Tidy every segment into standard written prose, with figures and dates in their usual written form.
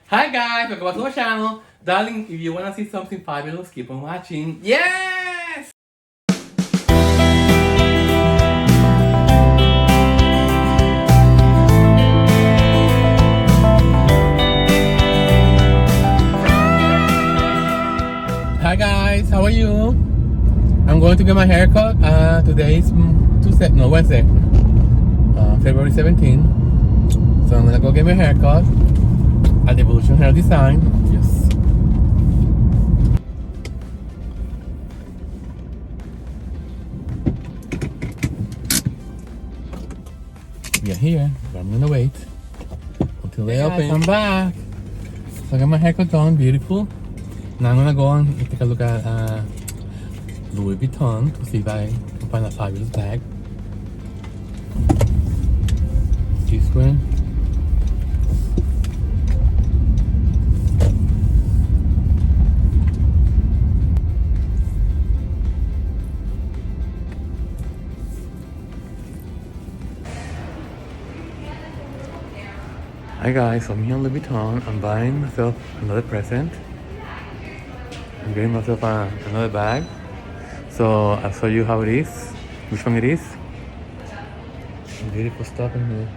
Hi guys, welcome back to my channel. Darling, if you wanna see something fabulous, keep on watching. Yes! Hi guys, how are you? I'm going to get my hair cut. Today is Wednesday, February 17th. So I'm gonna go get my hair cut at Evolution Hair Design. Yes. We are here, but I'm gonna wait until they open. I'm back. So I got my haircut done, beautiful. Now I'm gonna go and take a look at Louis Vuitton to see if I can find a fabulous bag. This one. Hi guys, so I'm here on Louis Vuitton. I'm buying myself another present. I'm getting myself another bag. So I'll show you how it is, which one it is. Some beautiful stuff in here.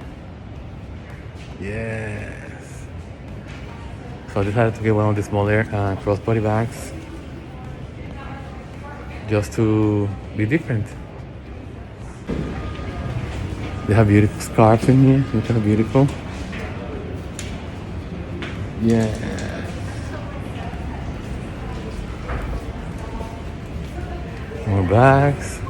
Yes. So I decided to get one of the smaller crossbody bags, just to be different. They have beautiful scarves in here. Look how beautiful. Yeah. More bags.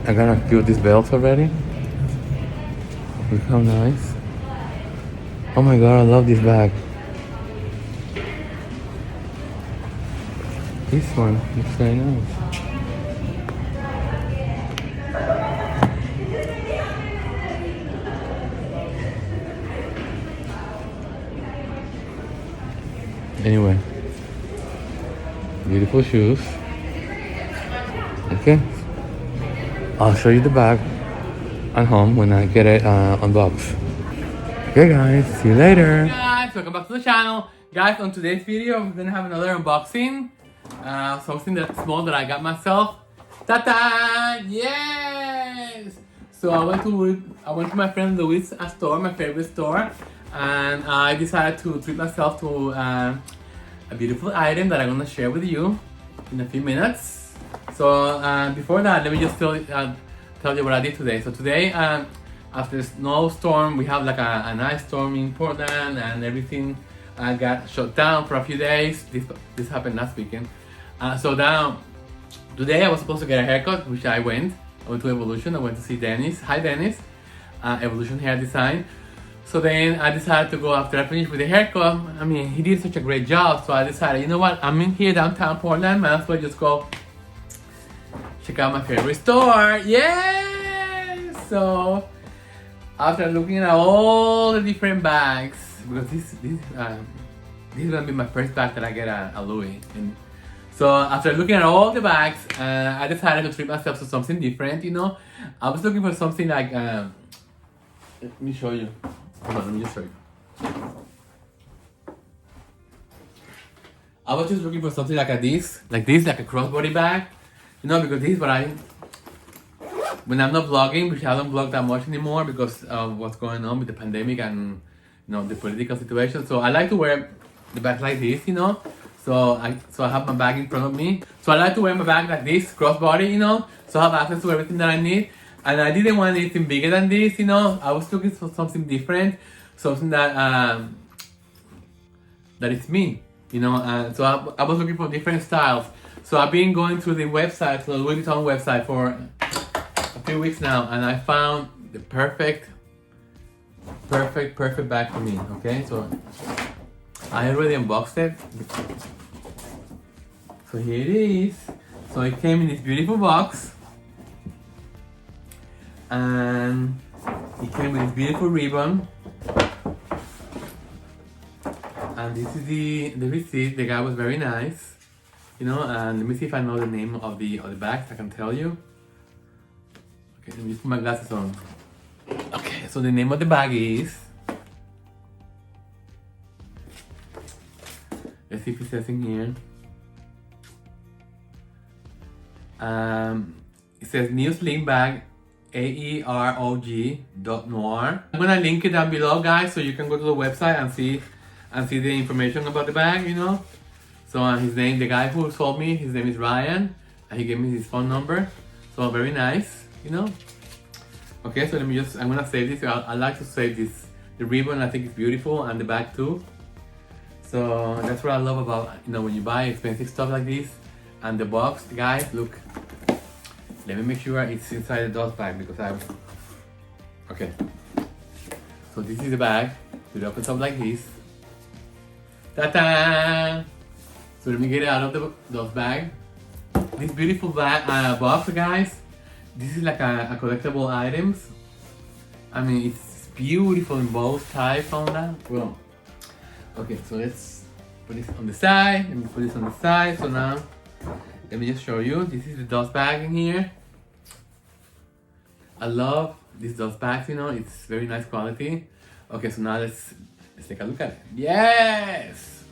I got a few of these belts already. Look how nice. Oh my god, I love this bag. This one looks very nice. Anyway, beautiful shoes. Okay, I'll show you the bag at home when I get it unboxed. Okay guys, see you later. Hey guys, welcome back to the channel. Guys, on today's video, we're gonna have another unboxing. Something that's small that I got myself. Ta-da! Yes! So I went to my friend Louis' store, my favorite store, and I decided to treat myself to a beautiful item that I'm gonna share with you in a few minutes. So before that, let me just tell you what I did today. So today, after the snowstorm, we have like a nice storm in Portland, and everything got shut down for a few days. This happened last weekend. So now, today I was supposed to get a haircut, which I went. I went to Evolution. I went to see Dennis. Hi Dennis, Evolution Hair Design. So then I decided to go after I finished with the haircut. I mean, he did such a great job. So I decided, you know what? I'm in here downtown Portland. Might as well just go check out my favorite store. Yay! So after looking at all the different bags, because this is gonna be my first bag that I get at Louis. And so after looking at all the bags, I decided to treat myself to something different. You know, I was looking for something like. Let me show you. Hold on, let me just show you. I was just looking for something like this, like a crossbody bag. You know, because this is what when I'm not vlogging, which I don't vlog that much anymore because of what's going on with the pandemic and, you know, the political situation. So I like to wear the bag like this, you know. So I have my bag in front of me. So I like to wear my bag like this, crossbody, you know. So I have access to everything that I need. And I didn't want anything bigger than this, you know. I was looking for something different, something that is me, you know. So I was looking for different styles. So I've been going through the website, the Louis Vuitton website, for a few weeks now, and I found the perfect bag for me. Okay, so I already unboxed it. So here it is. So it came in this beautiful box. And it came with this beautiful ribbon, and this is the receipt. The guy was very nice. You know, and let me see if I know the name of the bags. I can tell you. Okay, let me just put my glasses on. Okay, so the name of the bag is. Let's see if it says in here. It says new sling bag, AEROG.noir. I'm gonna link it down below, guys, so you can go to the website and see the information about the bag. You know. So his name, the guy who sold me, his name is Ryan, and he gave me his phone number. So very nice, you know. Okay, so let me just, I'm gonna save this. I like to save this. The ribbon, I think it's beautiful, and the bag too. So that's what I love about, you know, when you buy expensive stuff like this. And the box, guys, look. Let me make sure it's inside the dust bag because okay. So this is the bag. It opens up like this. Ta-da! So let me get it out of the dust bag. This beautiful bag, box, guys. This is like a collectible items. I mean, it's beautiful in both types on that. Well, okay, so let's put this on the side. Let me put this on the side. So now, let me just show you. This is the dust bag in here. I love these dust bags, you know, it's very nice quality. Okay, so now let's take a look at it. Yes!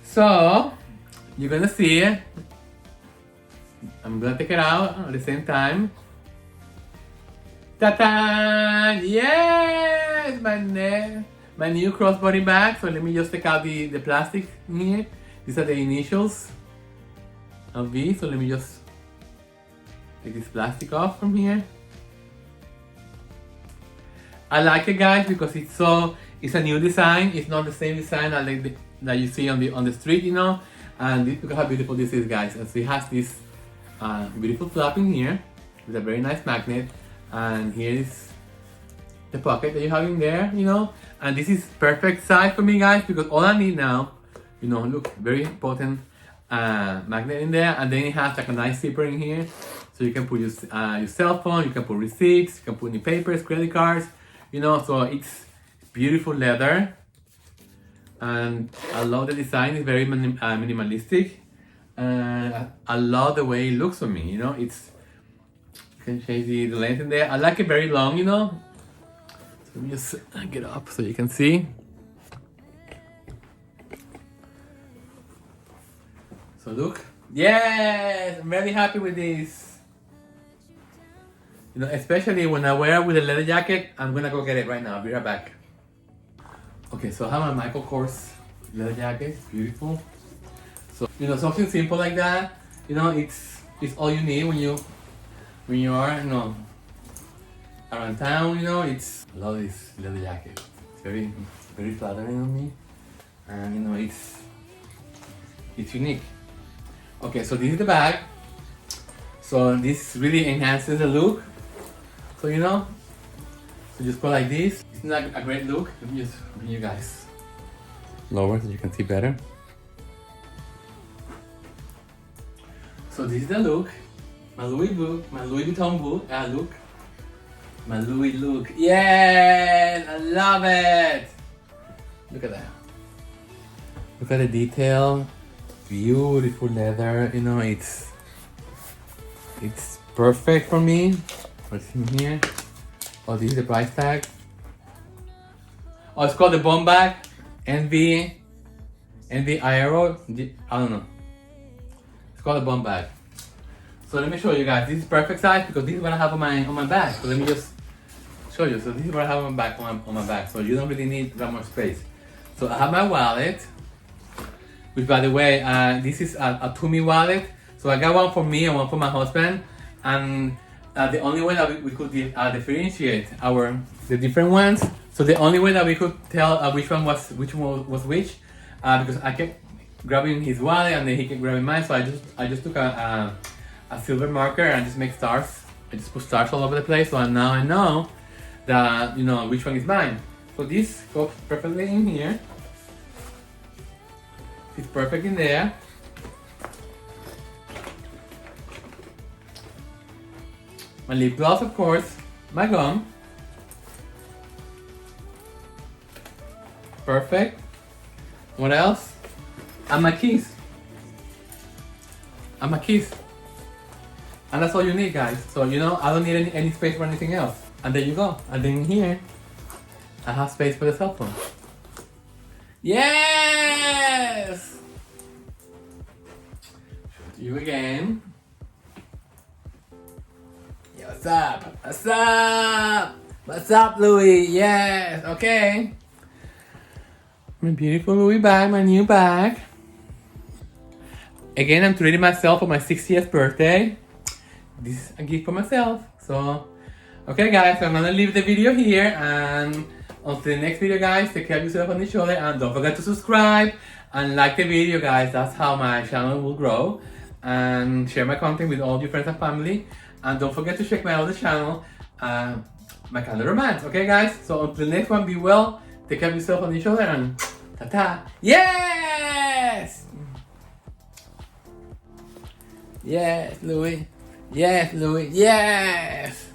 So, you're gonna see it. I'm gonna take it out at the same time. Ta-da! Yes! My new crossbody bag. So let me just take out the plastic in here. These are the initials of V. So let me just take this plastic off from here. I like it, guys, because it's a new design. It's not the same design that you see on the street, you know. And look how beautiful this is, guys. And so it has this beautiful flap in here with a very nice magnet. And here is the pocket that you have in there, you know. And this is perfect size for me, guys, because all I need now, you know, look, very potent magnet in there. And then it has like a nice zipper in here. So you can put your cell phone, you can put receipts, you can put any papers, credit cards, you know. So it's beautiful leather, and I love the design. It's very minimalistic, and I love the way it looks on me. You know, you can change the length in there. I like it very long, you know. So let me just get up so you can see. So look, yes, I'm very happy with this. You know, especially when I wear it with a leather jacket. I'm gonna go get it right now. I'll be right back. Okay, so I have my Michael Kors leather jacket. It's beautiful. So, you know, something simple like that, you know, it's all you need when you are, you know, around town, you know. I love this leather jacket. It's very, very flattering on me. And, you know, it's unique. Okay, so this is the bag. So this really enhances the look. So, you know, so just go like this. It's not a great look. Let me just bring you guys lower so you can see better. So this is the look. My Louis Vuitton boot. Look. My Louis look. Yes! I love it! Look at that. Look at the detail. Beautiful leather. You know, it's perfect for me. What's in here? Oh, this is the price tag. Oh, it's called the bomb bag. NV Aero. I don't know. It's called a bomb bag. So let me show you guys. This is perfect size because this is what I have on my bag. So let me just show you. So this is what I have on my back. So you don't really need that much space. So I have my wallet, which, by the way, this is a Tumi wallet. So I got one for me and one for my husband. And the only way that we could differentiate the different ones. So the only way that we could tell which one was which, because I kept grabbing his wallet and then he kept grabbing mine. So I just took a silver marker and just make stars. I just put stars all over the place. So now I know that, you know, which one is mine. So this goes perfectly in here. It's perfect in there. My lip gloss, of course. My gum. Perfect. What else? And my keys. and my keys. And that's all you need, guys. So, you know, I don't need any space for anything else. And there you go. And then here, I have space for the cell phone. Yes! Show it to you again. Yeah, what's up? What's up? What's up, Louis? Yes, okay. My beautiful Louis bag, my new bag. Again, I'm treating myself for my 60th birthday. This is a gift for myself. So, okay guys, so I'm gonna leave the video here, and until the next video, guys, take care of yourself on each other, and don't forget to subscribe and like the video, guys. That's how my channel will grow. And share my content with all your friends and family. And don't forget to check my other channel, My Kind of Romance. Okay guys, so until the next one, be well, take care of yourself and each other, and ta-ta. Yes! Yes, Louis. Yes, Louis. Yes!